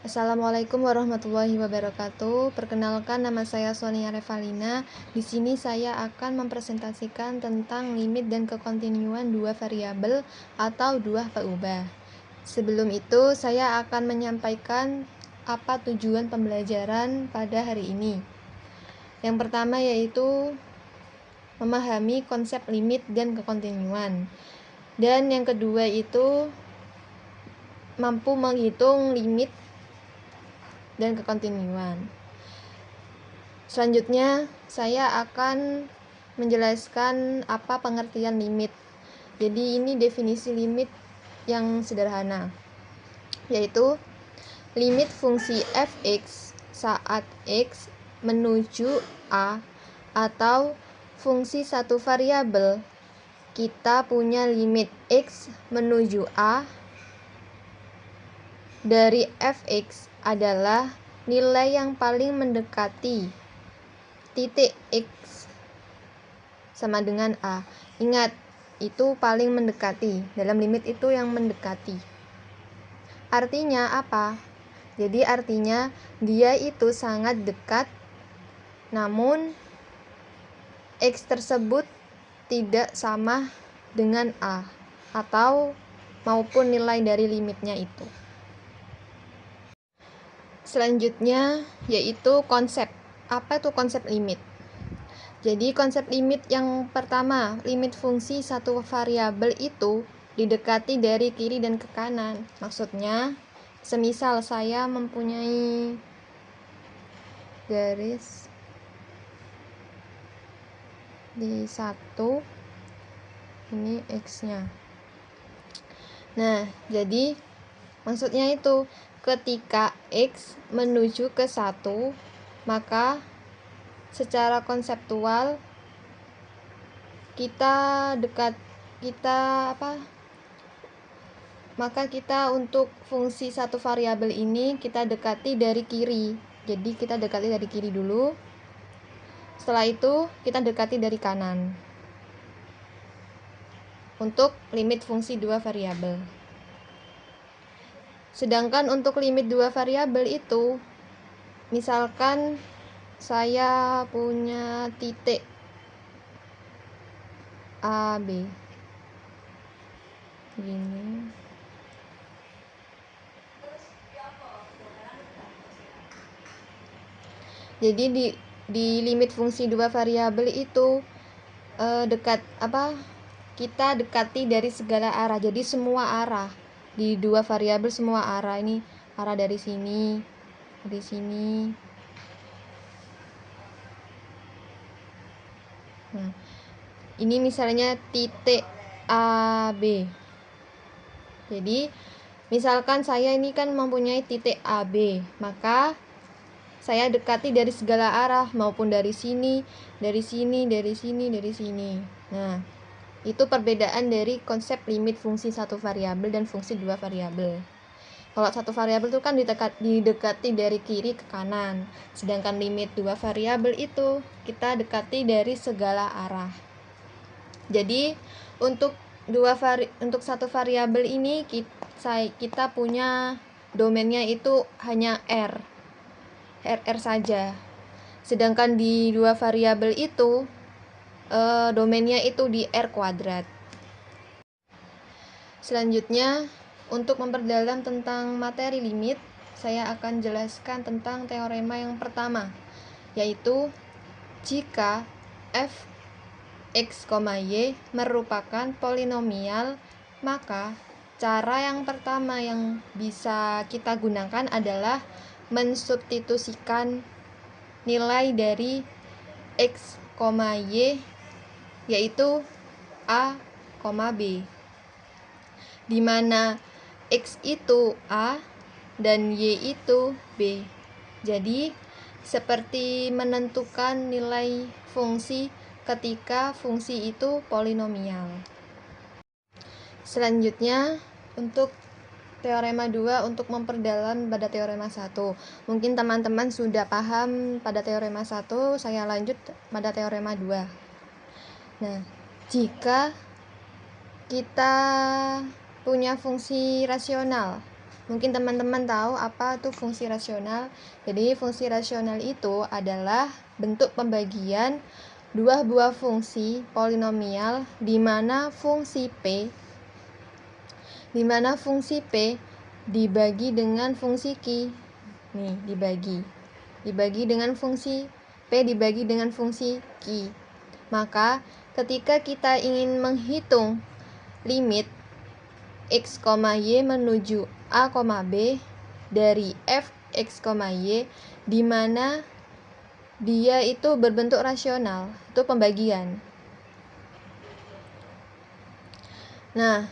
Assalamualaikum warahmatullahi wabarakatuh. Perkenalkan, nama saya Sonia Revalina. Di sini saya akan mempresentasikan tentang limit dan kekontinuan dua variabel atau dua peubah. Sebelum itu, saya akan menyampaikan apa tujuan pembelajaran pada hari ini. Yang pertama yaitu memahami konsep limit dan kekontinuan. Dan yang kedua itu mampu menghitung limit dan kekontinuan. Selanjutnya, saya akan menjelaskan apa pengertian limit. Jadi ini definisi limit yang sederhana, yaitu limit fungsi f(x) saat x menuju a atau fungsi satu variabel. Kita punya limit x menuju a dari f(x) adalah nilai yang paling mendekati titik x sama dengan a. Ingat, itu paling mendekati. Dalam limit itu yang mendekati. Artinya apa? Jadi artinya dia itu sangat dekat, namun x tersebut tidak sama dengan a atau maupun nilai dari limitnya itu. Selanjutnya yaitu konsep. Apa itu konsep limit? Jadi konsep limit yang pertama, limit fungsi satu variabel itu didekati dari kiri dan ke kanan. Maksudnya, semisal saya mempunyai garis di satu, ini x-nya. Nah, jadi maksudnya itu ketika x menuju ke 1, maka secara konseptual maka kita untuk fungsi satu variabel ini kita dekati dari kiri. Jadi kita dekati dari kiri dulu. Setelah itu kita dekati dari kanan. Untuk limit fungsi dua variabel. Sedangkan untuk limit dua variabel itu, misalkan saya punya titik A, B. Gini. Jadi di limit fungsi dua variabel itu kita dekati dari segala arah. Jadi semua arah di dua variabel, semua arah. Ini arah dari sini, dari sini. Nah, ini misalnya titik A, B. Jadi misalkan saya ini kan mempunyai titik A, B, maka saya dekati dari segala arah, maupun dari sini, dari sini, dari sini, dari sini. Nah, itu perbedaan dari konsep limit fungsi satu variabel dan fungsi dua variabel. Kalau satu variabel itu kan didekati dari kiri ke kanan, sedangkan limit dua variabel itu kita dekati dari segala arah. Jadi untuk satu variabel ini kita punya domainnya itu hanya r saja. Sedangkan di dua variabel itu domainnya itu di r kuadrat. Selanjutnya, untuk memperdalam tentang materi limit, saya akan jelaskan tentang teorema yang pertama, yaitu jika f x, y merupakan polinomial, maka cara yang pertama yang bisa kita gunakan adalah mensubstitusikan nilai dari x, y, yaitu a, b, di mana x itu a dan y itu b. Jadi seperti menentukan nilai fungsi ketika fungsi itu polinomial. Selanjutnya untuk teorema 2 untuk memperdalam pada teorema 1. Mungkin teman-teman sudah paham pada teorema 1, saya lanjut pada teorema 2. Nah, jika kita punya fungsi rasional Mungkin teman-teman tahu apa tuh fungsi rasional. Jadi fungsi rasional itu adalah bentuk pembagian dua buah fungsi polinomial di mana fungsi P dibagi dengan fungsi Q. Nih, dibagi dengan fungsi P dibagi dengan fungsi Q. Maka ketika kita ingin menghitung limit x, y menuju a, b dari f x, y di mana dia itu berbentuk rasional, itu pembagian. Nah,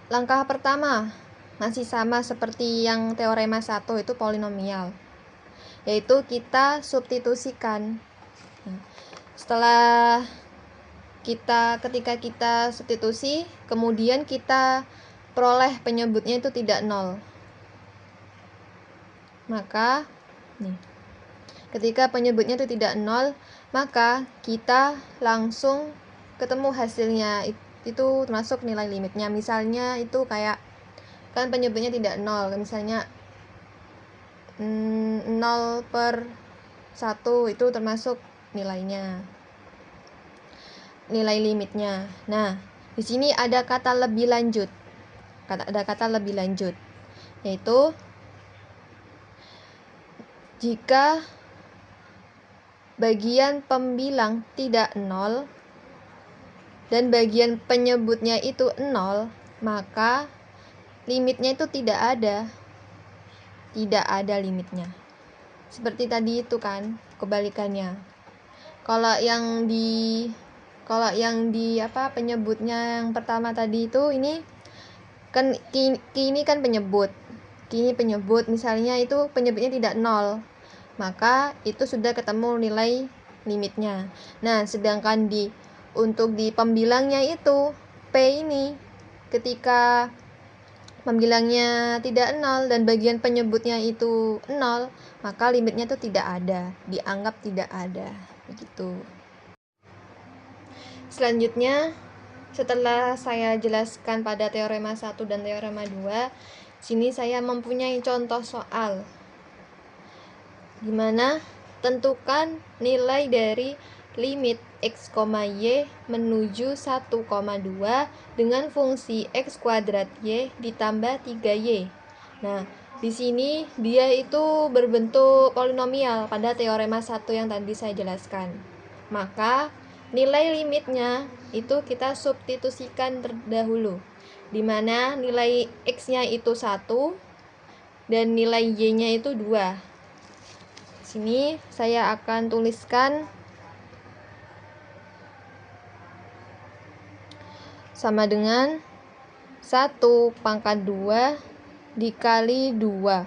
langkah pertama masih sama seperti yang teorema 1, itu polinomial, yaitu kita substitusikan. Nah, setelah ketika kita substitusi, kemudian kita peroleh penyebutnya itu tidak nol. Maka ketika penyebutnya itu tidak nol, maka kita langsung ketemu hasilnya, itu termasuk nilai limitnya. Misalnya itu kayak kan penyebutnya tidak nol, misalnya 0/1 itu termasuk nilai limitnya. Nah, di sini ada kata lebih lanjut. Yaitu jika bagian pembilang tidak nol dan bagian penyebutnya itu nol, maka limitnya itu tidak ada limitnya. Seperti tadi itu kan, kebalikannya. Kalau yang di penyebutnya yang pertama tadi itu, ini kan ini kan penyebut. Misalnya itu penyebutnya tidak nol, maka itu sudah ketemu nilai limitnya. Nah, sedangkan untuk di pembilangnya itu P ini, ketika pembilangnya tidak nol dan bagian penyebutnya itu nol, maka limitnya itu tidak ada, dianggap tidak ada, begitu. Selanjutnya, setelah saya jelaskan pada teorema 1 dan teorema 2, sini saya mempunyai contoh soal dimana tentukan nilai dari limit x, y menuju 1,2 dengan fungsi x kuadrat y ditambah 3y. Nah, di sini dia itu berbentuk polinomial pada teorema 1 yang tadi saya jelaskan. Maka nilai limitnya itu kita substitusikan terdahulu, di mana nilai x-nya itu 1 dan nilai y-nya itu 2. Sini saya akan tuliskan sama dengan 1/2 dikali 2.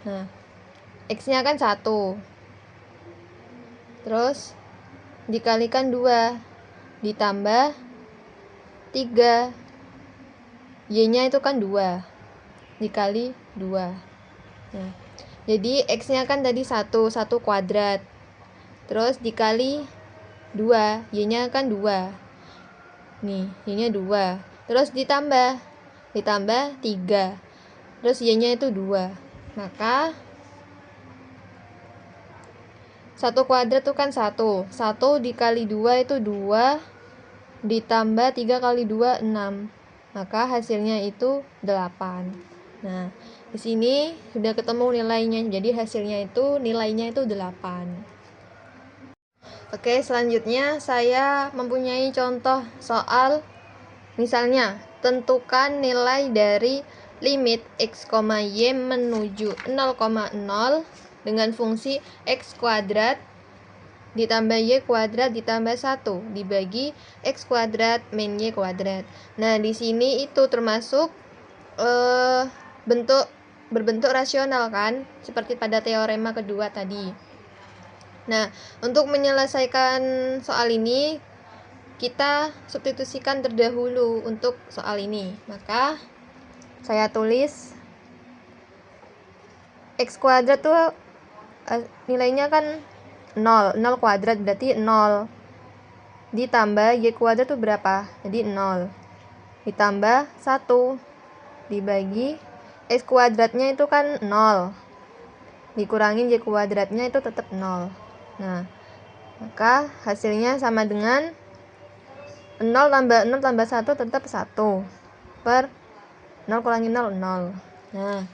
Nah, x-nya kan 1. Terus dikalikan 2 ditambah 3. Y-nya itu kan 2 dikali 2. Nah, jadi x-nya kan tadi 1 kuadrat. Terus dikali 2, y-nya kan 2. Nih, y-nya 2. Terus ditambah 3. Terus y-nya itu 2. Maka 1 kuadrat itu kan 1. 1 dikali 2 itu 2. Ditambah 3 kali 2, 6. Maka hasilnya itu 8. Nah, di sini sudah ketemu nilainya. Jadi hasilnya itu nilainya itu 8. Oke, selanjutnya saya mempunyai contoh soal, misalnya tentukan nilai dari limit x, y menuju 0,0 dengan fungsi x kuadrat ditambah y kuadrat ditambah 1 dibagi x kuadrat min y kuadrat. Nah, di sini itu termasuk berbentuk rasional kan, seperti pada teorema kedua tadi. Nah, untuk menyelesaikan soal ini kita substitusikan terdahulu untuk soal ini. Maka saya tulis x kuadrat tuh nilainya kan 0 kuadrat berarti 0 ditambah y kuadrat tuh berapa? Jadi 0. ditambah 1 dibagi X kuadratnya itu kan 0, dikurangin Y kuadratnya itu tetap 0. Nah, maka hasilnya sama dengan 0 tambah 0 tambah 1 tetap 1 per 0 kurangi 0, 0. Nah,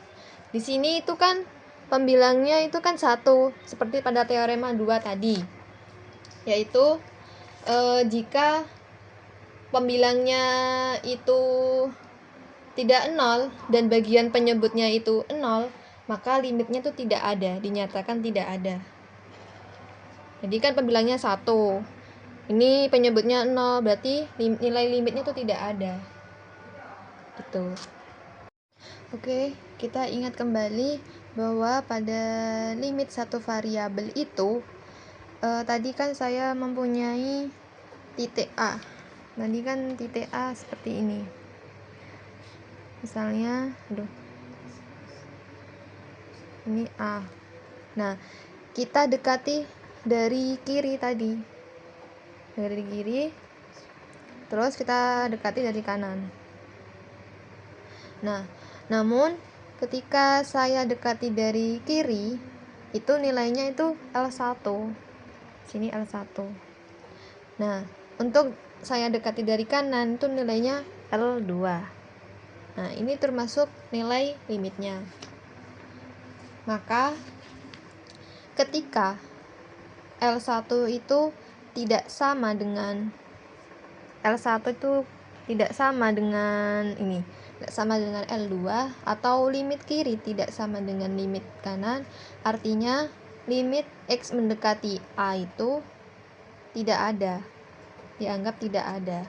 di sini itu kan pembilangnya itu kan 1 seperti pada teorema 2 tadi, yaitu jika pembilangnya itu tidak 0 dan bagian penyebutnya itu 0, maka limitnya itu tidak ada, dinyatakan tidak ada. Jadi kan pembilangnya 1, ini penyebutnya 0, berarti nilai limitnya itu tidak ada gitu. Oke, kita ingat kembali bahwa pada limit satu variabel itu tadi kan saya mempunyai titik A. Tadi kan titik A seperti ini. Misalnya, ini A. Nah, kita dekati dari kiri tadi. Dari kiri, terus kita dekati dari kanan. Nah, namun ketika saya dekati dari kiri, itu nilainya itu L1. Sini L1. Nah, untuk saya dekati dari kanan itu nilainya L2. Nah, ini termasuk nilai limitnya. Maka ketika L1 itu tidak sama dengan L1 itu tidak sama dengan ini, tidak sama dengan L2, atau limit kiri tidak sama dengan limit kanan, artinya limit X mendekati A itu tidak ada, dianggap tidak ada.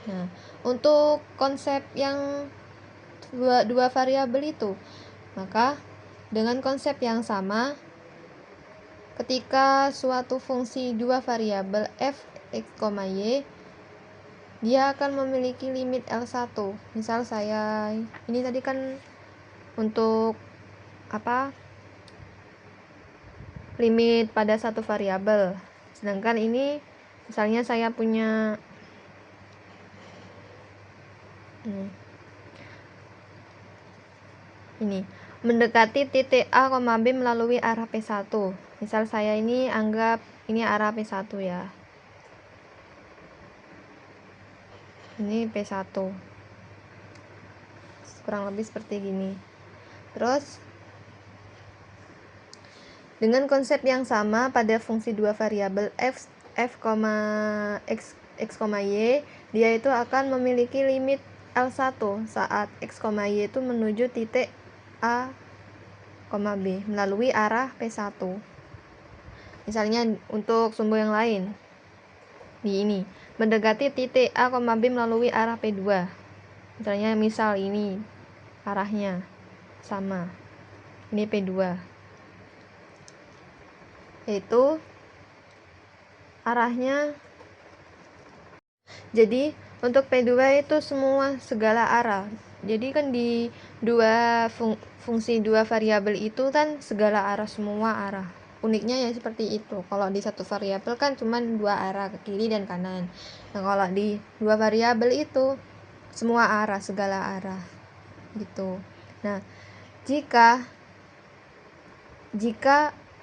Nah, untuk konsep yang dua variabel itu, maka dengan konsep yang sama, ketika suatu fungsi dua variabel f, x, y, dia akan memiliki limit L1. Misal saya, ini tadi kan untuk limit pada satu variabel. Sedangkan ini misalnya saya punya ini mendekati titik A, B melalui arah P1. Misal saya ini anggap ini arah P1 ya. Ini P1. Kurang lebih seperti gini. Terus dengan konsep yang sama pada fungsi dua variabel f, x, y, dia itu akan memiliki limit L1 saat x, y itu menuju titik A, B melalui arah P1. Misalnya untuk sumbu yang lain, di ini mendekati titik A, B melalui arah P2. Misalnya misal ini arahnya sama, ini P2, yaitu arahnya. Jadi untuk P2 itu semua segala arah. Jadi kan di fungsi dua variabel itu kan segala arah, semua arah. Uniknya ya seperti itu. Kalau di satu variabel kan cuma dua arah, ke kiri dan kanan. Nah, kalau di dua variabel itu semua arah, segala arah gitu. Nah, jika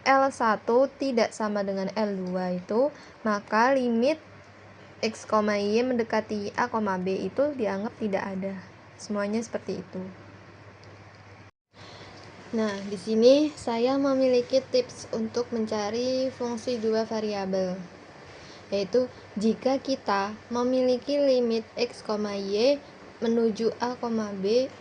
L1 tidak sama dengan L2 itu, maka limit X, Y mendekati A, B itu dianggap tidak ada. Semuanya seperti itu. Nah, di sini saya memiliki tips untuk mencari fungsi dua variabel, yaitu jika kita memiliki limit X, Y menuju A, B,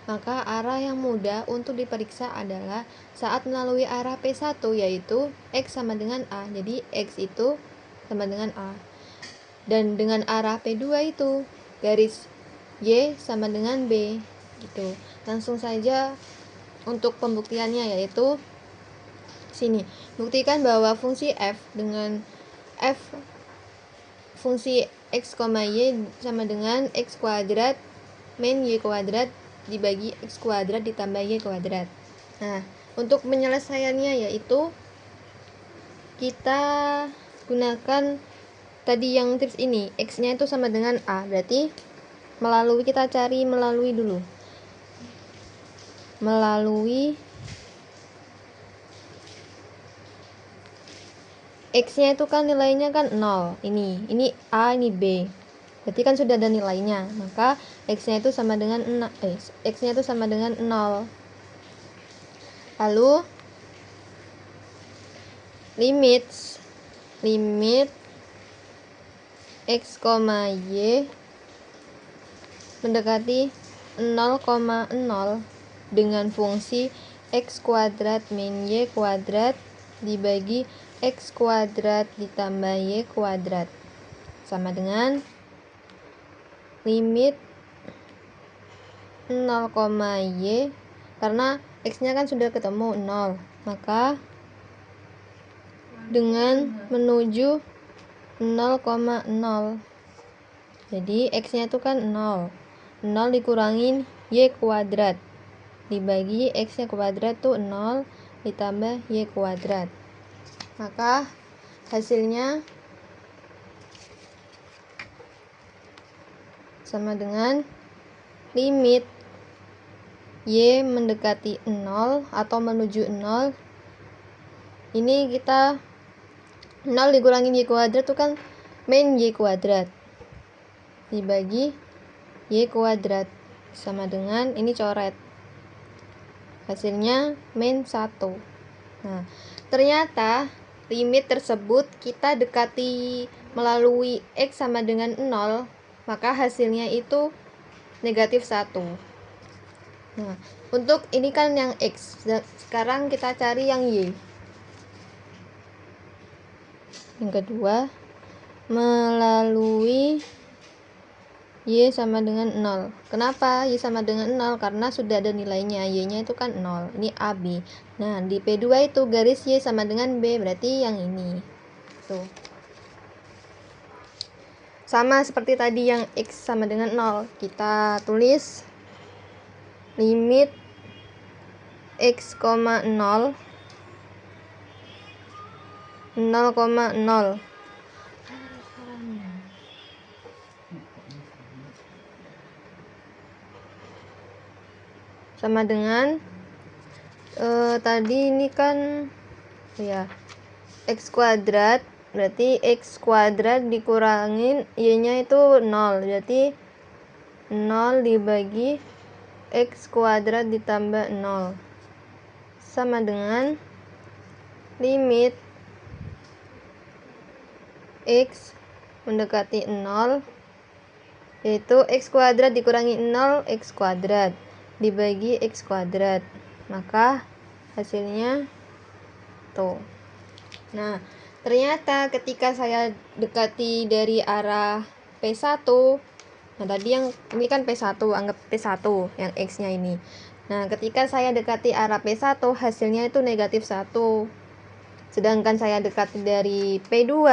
maka arah yang mudah untuk diperiksa adalah saat melalui arah P1, yaitu X sama dengan A. Jadi X itu sama dengan A. Dan dengan arah P2 itu garis Y sama dengan B gitu. Langsung saja untuk pembuktiannya, yaitu sini. Buktikan bahwa fungsi f dengan fungsi x, y sama dengan x kuadrat min y kuadrat dibagi x kuadrat ditambah y kuadrat. Nah, untuk penyelesaiannya yaitu kita gunakan tadi yang tips ini, X-nya itu sama dengan A. Berarti kita cari melalui dulu. Melalui X-nya itu kan nilainya kan 0. Ini A, ini B. Berarti kan sudah ada nilainya. Maka X-nya itu sama dengan X-nya itu sama dengan 0. Lalu limit X, Y mendekati 0,0 dengan fungsi X kuadrat min Y kuadrat dibagi X kuadrat ditambah Y kuadrat sama dengan limit 0, Y, karena X nya kan sudah ketemu 0, maka dengan menuju 0,0, jadi X nya itu kan 0 dikurangin Y kuadrat dibagi X nya kuadrat tuh 0 ditambah Y kuadrat, maka hasilnya sama dengan limit Y mendekati 0 atau menuju 0. Ini kita 0 dikurangin Y kuadrat itu kan min Y kuadrat dibagi Y kuadrat sama dengan ini coret, hasilnya min 1. Nah, ternyata limit tersebut kita dekati melalui X sama dengan 0, maka hasilnya itu negatif 1. Nah, untuk ini kan yang X, sekarang kita cari yang Y. Yang kedua, melalui Y sama dengan 0. Kenapa Y sama dengan 0? Karena sudah ada nilainya, Y nya itu kan 0. Ini AB. Nah, di P2 itu garis Y sama dengan B, berarti yang ini. Tuh. Sama seperti tadi yang X sama dengan 0. Kita tulis limit X, 0, 0,0 sama dengan tadi ini kan ya X kuadrat, berarti X kuadrat dikurangin Y nya itu 0, berarti 0 dibagi X kuadrat ditambah 0 sama dengan limit X mendekati 0, yaitu X kuadrat dikurangi 0 X kuadrat dibagi X kuadrat, maka hasilnya tuh. Nah, ternyata ketika saya dekati dari arah P1, nah tadi yang ini kan P1, anggap P1 yang X nya ini. Nah, ketika saya dekati arah P1, hasilnya itu negatif 1. Sedangkan saya dekati dari P2,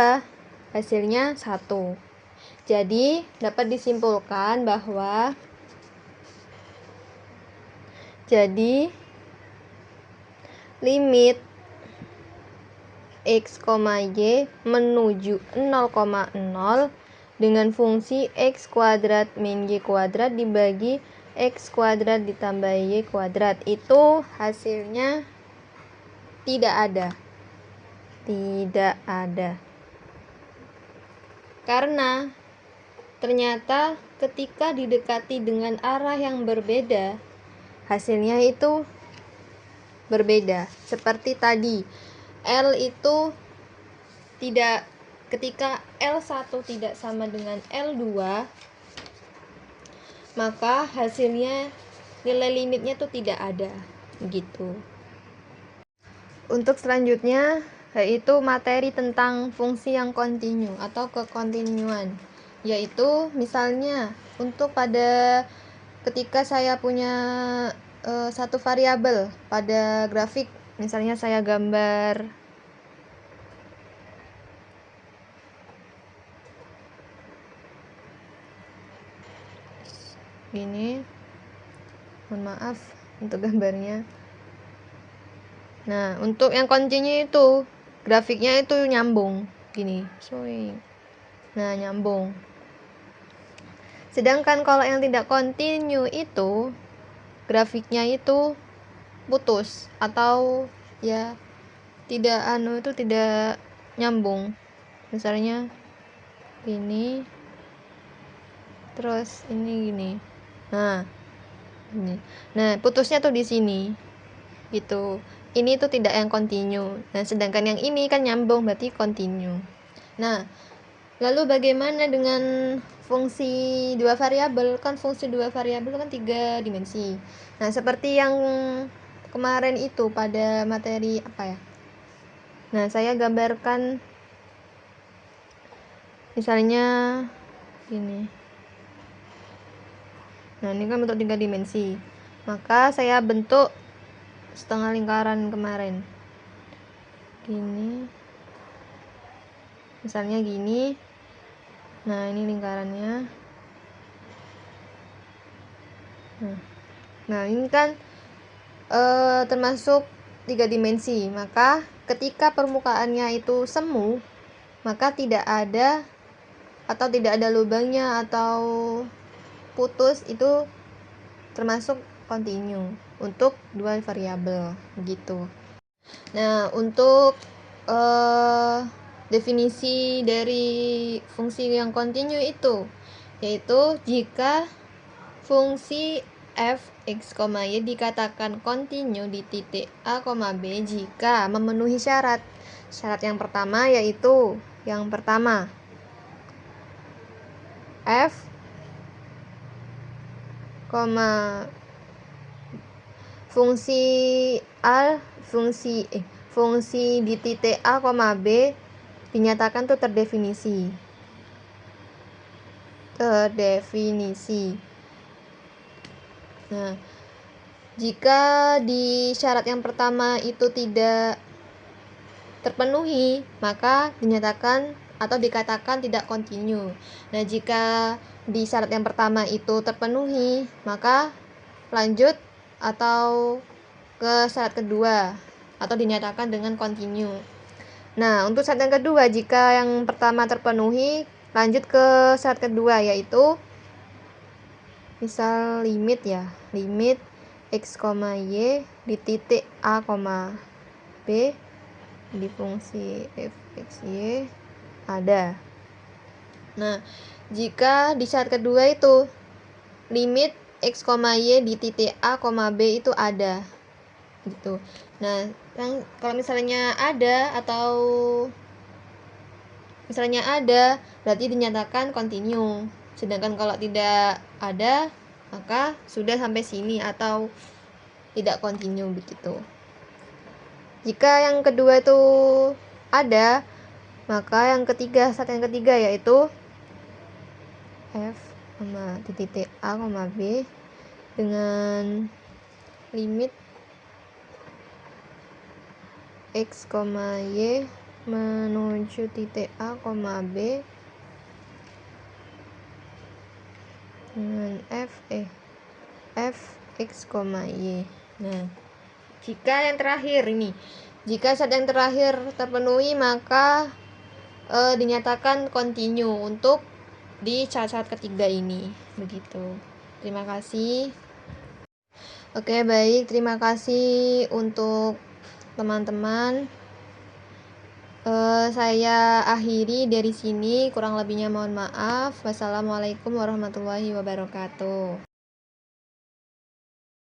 hasilnya 1. Jadi, dapat disimpulkan bahwa limit X, Y menuju 0,0 dengan fungsi X kuadrat min Y kuadrat dibagi X kuadrat ditambah Y kuadrat itu hasilnya tidak ada. Karena ternyata ketika didekati dengan arah yang berbeda, hasilnya itu berbeda. Seperti tadi, L itu tidak, ketika L1 tidak sama dengan L2, maka hasilnya nilai limitnya tuh tidak ada gitu. Untuk selanjutnya yaitu materi tentang fungsi yang kontinu atau kekontinuan, yaitu misalnya untuk ketika saya punya satu variabel pada grafik, misalnya saya gambar gini, mohon maaf untuk gambarnya. Nah, untuk yang kontinu itu grafiknya itu nyambung gini, Nah, nyambung. Sedangkan kalau yang tidak kontinu itu grafiknya itu putus atau ya tidak nyambung. Misalnya gini, terus ini gini. Nah, ini. Nah, putusnya tuh di sini. Gitu. Ini tuh tidak yang kontinu. Nah, sedangkan yang ini kan nyambung, berarti kontinu. Nah, lalu bagaimana dengan fungsi dua variabel? Kan fungsi dua variabel kan 3 dimensi. Nah, seperti yang kemarin itu pada materi apa ya? Nah, saya gambarkan misalnya gini. Nah, ini kan bentuk 3 dimensi. Maka saya bentuk setengah lingkaran kemarin. Gini. Misalnya gini. Nah, ini lingkarannya. Nah, ini kan termasuk 3 dimensi. Maka ketika permukaannya itu semu, maka tidak ada lubangnya atau putus, itu termasuk kontinu untuk dua variabel gitu. Nah, untuk definisi dari fungsi yang kontinu itu yaitu jika fungsi f x, y dikatakan kontinu di titik a, b jika memenuhi syarat yang pertama, yaitu yang pertama f, fungsi di titik a, b dinyatakan tuh terdefinisi. Nah, jika di syarat yang pertama itu tidak terpenuhi, maka dinyatakan atau dikatakan tidak kontinu. Nah, jika di syarat yang pertama itu terpenuhi, maka lanjut atau ke syarat kedua atau dinyatakan dengan kontinu. Nah, untuk syarat yang kedua, jika yang pertama terpenuhi, lanjut ke syarat kedua, yaitu misal limit x, y di titik a, b di fungsi f x y ada. Nah, jika di syarat kedua itu limit x, y di titik a, b itu ada gitu. Nah, kalau misalnya ada atau misalnya ada, berarti dinyatakan kontinu. Sedangkan kalau tidak ada, maka sudah sampai sini atau tidak kontinu begitu. Jika yang kedua itu ada, maka syarat yang ketiga yaitu f di titik a, b dengan limit x, y menuju titik a, b dengan f x, y. Nah, jika syarat yang terakhir terpenuhi, maka dinyatakan kontinu untuk di syarat ketiga ini begitu. Terima kasih. Oke, baik, terima kasih untuk teman-teman. Saya akhiri dari sini, kurang lebihnya mohon maaf. Wassalamualaikum warahmatullahi wabarakatuh.